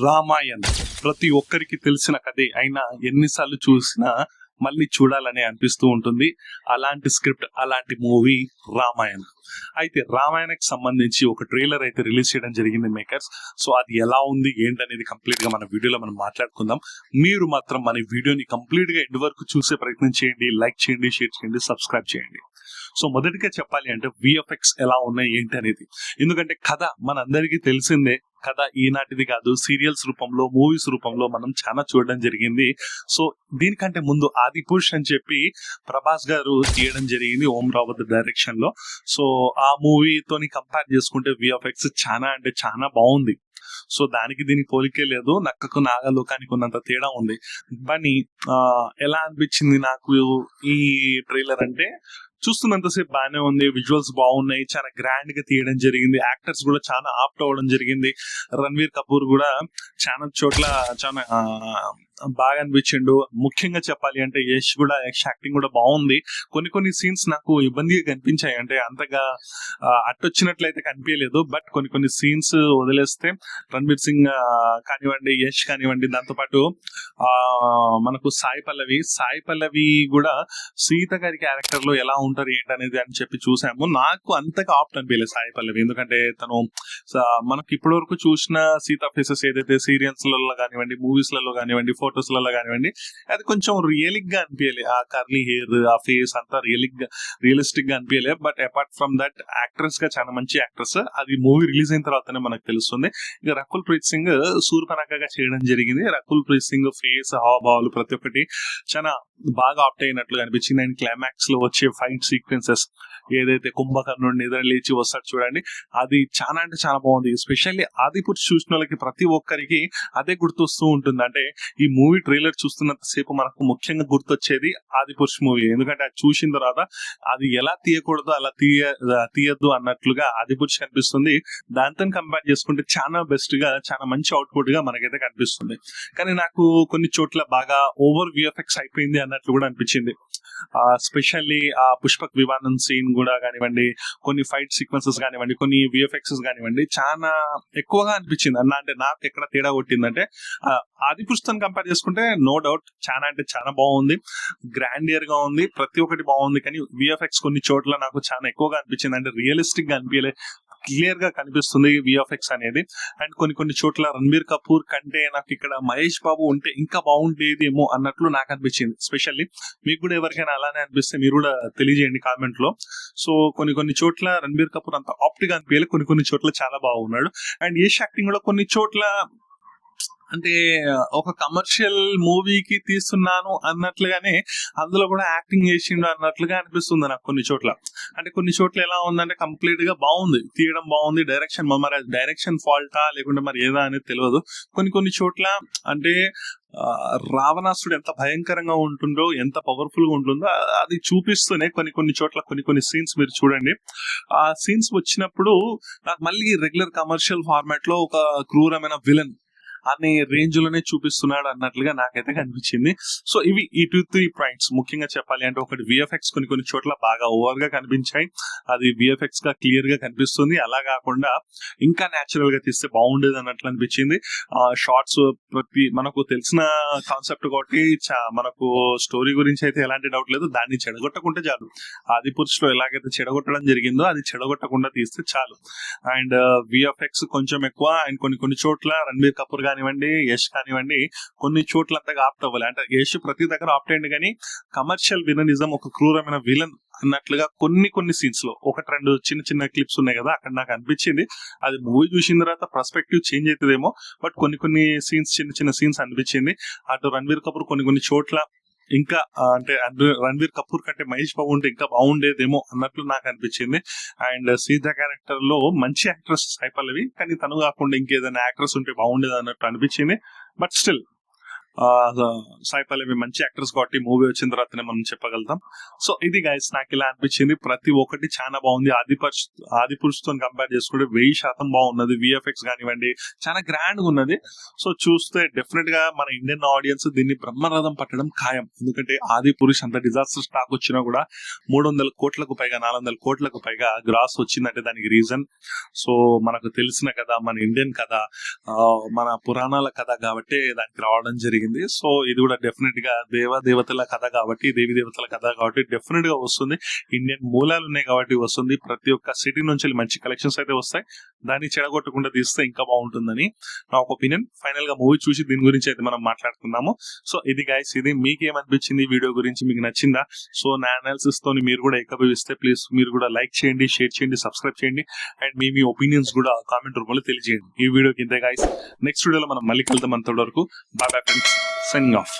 రామాయణ్ ప్రతి ఒక్కరికి తెలిసిన కథే అయినా ఎన్నిసార్లు చూసినా మళ్ళీ చూడాలని అనిపిస్తూ ఉంటుంది. అలాంటి స్క్రిప్ట్, అలాంటి మూవీ రామాయణ్. అయితే రామాయణకి సంబంధించి ఒక ట్రైలర్ అయితే రిలీజ్ చేయడం జరిగింది మేకర్స్. సో అది ఎలా ఉంది ఏంటనేది కంప్లీట్ గా మన వీడియోలో మనం మాట్లాడుకుందాం. మీరు మాత్రం మన వీడియోని కంప్లీట్ గా ఎండ్ వరకు చూసే ప్రయత్నం చేయండి, లైక్ చేయండి, షేర్ చేయండి, సబ్స్క్రైబ్ చేయండి. సో మొదటిగా చెప్పాలి అంటే విఎఫ్ఎక్స్ ఎలా ఉన్నాయి ఏంటి అనేది. ఎందుకంటే కథ మనందరికీ తెలిసిందే, కథ ఈనాటిది కాదు, సీరియల్స్ రూపంలో, మూవీస్ రూపంలో మనం చాలా చూడడం జరిగింది. సో దీనికంటే ముందు ఆదిపురుష్ అని చెప్పి ప్రభాస్ గారు తీయడం జరిగింది ఓం రావత్ డైరెక్షన్ లో. సో ఆ మూవీతోని కంపేర్ చేసుకుంటే విఎఫ్ఎక్స్ చాలా అంటే చాలా బాగుంది. సో దానికి దీనికి పోలికే లేదు, నక్కకు నాగలోకానికి ఉన్నంత తేడా ఉంది. కానీ ఎలా అనిపించింది నాకు ఈ ట్రైలర్ అంటే, చూస్తున్నంతసేపు బాగానే ఉంది, విజువల్స్ బాగున్నాయి, చాలా గ్రాండ్ గా తీయడం జరిగింది, యాక్టర్స్ కూడా చాలా ఆప్ట్ అవ్వడం జరిగింది. రణ్వీర్ కపూర్ కూడా చాలా చోట్ల చాలా బాగా అనిపించిండు. ముఖ్యంగా చెప్పాలి అంటే యష్ కూడా, యష్ యాక్టింగ్ కూడా బాగుంది. కొన్ని సీన్స్ నాకు ఇబ్బందిగా కనిపించాయి, అంటే అంతగా అట్టొచ్చినట్లయితే కనిపించలేదు. బట్ కొన్ని సీన్స్ వదిలేస్తే రణ్వీర్ సింగ్ కానివ్వండి, యష్ కానివ్వండి, దాంతోపాటు మనకు సాయి పల్లవి కూడా సీత గారి క్యారెక్టర్ లో ఎలా ఉంటారు ఏంటనేది అని చెప్పి చూసాము. నాకు అంతగా ఆప్ట్ అనిపించలేదు సాయి పల్లవి, ఎందుకంటే తను మనకి ఇప్పటి వరకు చూసిన సీతా ఫేసెస్ ఏదైతే సీరియల్స్ లలో కానివ్వండి, మూవీస్ లలో కానివ్వండి, ఫొటోస్ లలో కానివ్వండి, అది కొంచెం రియలిక్ గా అనిపించలే. ఆ కర్లీ హెయిర్, ఆ ఫేస్ అంతా రియలిస్టిక్ గా అనిపించలే. But apart from that actress గా చాలా మంచి యాక్ట్రెస్. అది మూవీ రిలీజ్ అయిన తర్వాతనే మనకు తెలుస్తుంది. ఇక రకుల్ ప్రీత్ సింగ్ సూర్పనకగా చేయడం జరిగింది. రకుల్ ప్రీత్ సింగ్ ఫేస్, హావభావాలు ప్రతి ఒక్కటి చాలా బాగా ఆప్ట్ అయినట్లుగా అనిపించింది. అండ్ క్లైమాక్స్ లో వచ్చే ఫైట్ సీక్వెన్సెస్, ఏదైతే కుంభకర్ణుడు నిద్ర లేచి వస్తాడు చూడండి, అది చాలా అంటే చాలా బాగుంది. ఎస్పెషల్లీ ఆదిపురుష్ చూసిన వాళ్ళకి ప్రతి ఒక్కరికి అదే గుర్తొస్తూ ఉంటుంది. అంటే ఈ మూవీ ట్రైలర్ చూస్తున్నంత సేపు మనకు ముఖ్యంగా గుర్తొచ్చేది ఆదిపురుష్ మూవీ. ఎందుకంటే అది చూసిన తర్వాత అది ఎలా తీయకూడదు అలా తీయద్దు అన్నట్లుగా ఆదిపురుష్ కనిపిస్తుంది. దాంతో కంపేర్ చేసుకుంటే చాలా బెస్ట్ గా, చాలా మంచి అవుట్పుట్ గా మనకైతే కనిపిస్తుంది. కానీ నాకు కొన్ని చోట్ల బాగా ఓవర్ విఎఫ్ఎక్స్ అయిపోయింది అన్నట్లు కూడా అనిపించింది. స్పెషల్లీ ఆ పుష్పక్ విమానం సీన్ కూడా కానివ్వండి, కొన్ని ఫైట్ సీక్వెన్సెస్ కానివ్వండి, కొన్ని విఎఫ్ఎక్స్ కానివ్వండి, చాలా ఎక్కువగా అనిపించింది. అంటే నాకు ఎక్కడ తేడా కొట్టిందంటే, ఆదిపురుషుతో కంపేర్ చేసుకుంటే నో డౌట్ చాలా అంటే చాలా బాగుంది, గ్రాండియర్ గా ఉంది, ప్రతి ఒక్కటి బాగుంది. కానీ విఎఫ్ఎక్స్ కొన్ని చోట్ల నాకు చాలా ఎక్కువగా అనిపించింది. అంటే రియలిస్టిక్ గా అనిపించలే, క్లియర్ గా కనిపిస్తుంది విఎఫ్ఎక్స్ అనేది. అండ్ కొన్ని చోట్ల రణ్బీర్ కపూర్ కంటే నాకు ఇక్కడ మహేష్ బాబు ఉంటే ఇంకా బాగుండేదేమో అన్నట్లు నాకు అనిపించింది. స్పెషల్లీ మీకు కూడా ఎవరికైనా అలానే అనిపిస్తే మీరు కూడా తెలియజేయండి కామెంట్ లో. సో కొన్ని చోట్ల రణ్బీర్ కపూర్ అంత ఆప్ట్ గా అనిపించలే, కొన్ని చోట్ల చాలా బాగున్నాడు. అండ్ యష్ యాక్టింగ్ కూడా కొన్ని చోట్ల అంటే ఒక కమర్షియల్ మూవీకి తీస్తున్నాను అన్నట్లుగానే అందులో కూడా యాక్టింగ్ చేసిండు అన్నట్లుగా అనిపిస్తుంది నాకు కొన్ని చోట్ల. అంటే కొన్ని చోట్ల ఎలా ఉందంటే కంప్లీట్ గా బాగుంది, తీయడం బాగుంది, డైరెక్షన్ మరి డైరెక్షన్ ఫాల్టా లేకుంటే మరి ఏదా అనేది తెలియదు. కొన్ని చోట్ల అంటే రావణాసుడు ఎంత భయంకరంగా ఉంటుందో, ఎంత పవర్ఫుల్ గా ఉంటుందో అది చూపిస్తూనే కొన్ని చోట్ల కొన్ని సీన్స్ మీరు చూడండి. ఆ సీన్స్ వచ్చినప్పుడు నాకు మళ్ళీ రెగ్యులర్ కమర్షియల్ ఫార్మాట్ లో ఒక క్రూరమైన విలన్ అనే రేంజ్ లోనే చూపిస్తున్నాడు అన్నట్లుగా నాకైతే కనిపించింది. సో ఇవి ఈ 2-3 పాయింట్స్ ముఖ్యంగా చెప్పాలి అంటే. ఒకటి విఎఫ్ఎక్స్ కొన్ని చోట్ల బాగా ఓవర్ గా కనిపించాయి, అది విఎఫ్ఎక్స్ గా క్లియర్ గా కనిపిస్తుంది. అలా కాకుండా ఇంకా న్యాచురల్ గా తీస్తే బాగుండేది అన్నట్లు అనిపించింది. షార్ట్స్ ప్రతి మనకు తెలిసిన కాన్సెప్ట్ కాబట్టి మనకు స్టోరీ గురించి అయితే ఎలాంటి డౌట్ లేదు, దాన్ని చెడగొట్టకుంటే చాలు. ఆదిపురుష్ లో ఎలాగైతే చెడగొట్టడం జరిగిందో అది చెడగొట్టకుండా తీస్తే చాలు. అండ్ విఎఫ్ఎక్స్ కొంచెం ఎక్కువ. అండ్ కొన్ని చోట్ల రణ్బీర్ కపూర్ కానివ్వండి, యష్ కానివ్వండి, కొన్ని చోట్ల అంతగా ఆప్ట్ అవ్వాలి. అంటే యష్ ప్రతి దగ్గర ఆప్ట్ అయ్యింది, కానీ కమర్షియల్ విలనిజం, ఒక క్రూరమైన విలన్ అన్నట్లుగా కొన్ని సీన్స్ లో 1-2 చిన్న క్లిప్స్ ఉన్నాయి కదా, అక్కడ నాకు అనిపించింది. అది మూవీ చూసిన తర్వాత పర్స్పెక్టివ్ చేంజ్ అవుతుందేమో, బట్ కొన్ని సీన్స్ చిన్న సీన్స్ అనిపించింది. అటు రణ్బీర్ కపూర్ కొన్ని చోట్ల ఇంకా అంటే రణ్బీర్ కపూర్ కంటే మహేష్ బాబు ఉంటే ఇంకా బాగుండేదేమో అన్నట్లు నాకు అనిపించింది. అండ్ సీత క్యారెక్టర్ లో మంచి యాక్ట్రెస్ సాయి పల్లవి, కానీ తను కాకుండా ఇంకేదైనా యాక్ట్రెస్ ఉంటే బాగుండేది అన్నట్టు అనిపించింది. బట్ స్టిల్ సాయి పల్లవి మంచి యాక్టర్స్ కాబట్టి మూవీ వచ్చిన తర్వాతనే మనం చెప్పగలుగుతాం. సో ఇది గైస్ నాకు ఇలా అనిపించింది. ప్రతి ఒక్కటి చాలా బాగుంది. ఆది పురుషుతో కంపేర్ చేసుకుంటే 1000% బాగున్నది. విఎఫ్ఎక్స్ కానివ్వండి చాలా గ్రాండ్ గా ఉన్నది. సో చూస్తే డెఫినెట్ గా మన ఇండియన్ ఆడియన్స్ దీన్ని బ్రహ్మరథం పట్టడం ఖాయం. ఎందుకంటే ఆది పురుష్ అంత డిజాస్టర్ స్టాక్ వచ్చినా కూడా 300 కోట్లకు పైగా 400 కోట్లకు పైగా గ్రాస్ వచ్చిందంటే దానికి రీజన్ సో మనకు తెలిసిన కథ, మన ఇండియన్ కథ, మన పురాణాల కథ కాబట్టి దానికి రావడం జరిగింది. సో ఇది కూడా డెఫినెట్ గా దేవతల కథ కాబట్టి, దేవి దేవతల కథ కాబట్టి డెఫినెట్ గా వస్తుంది. ఇండియన్ మూలాలు ఉన్నాయి కాబట్టి వస్తుంది. ప్రతి ఒక్క సిటీ నుంచి మంచి కలెక్షన్స్ అయితే వస్తాయి. దాన్ని చెడగొట్టకుండా తీస్తే ఇంకా బాగుంటుందని నా ఒక ఒపీనియన్. ఫైనల్ గా మూవీ చూసి దీని గురించి అయితే మనం మాట్లాడుకుందాము. సో ఇది గైస్, ఇది మీకేమనిపించింది వీడియో గురించి, మీకు నచ్చిందా? సో నా అనాలిసిస్ తోని మీరు కూడా ఏకీభవిస్తే ప్లీజ్ మీరు కూడా లైక్ చేయండి, షేర్ చేయండి, సబ్స్క్రైబ్ చేయండి అండ్ మీ ఒపీనియన్స్ కూడా కామెంట్ రూపంలో తెలియజేయండి. ఈ వీడియోకి ఇంతే గైస్. నెక్స్ట్ వీడియోలో మనం మళ్ళీ కలుద్దాం. అంతవరకు bye bye friends, signing of.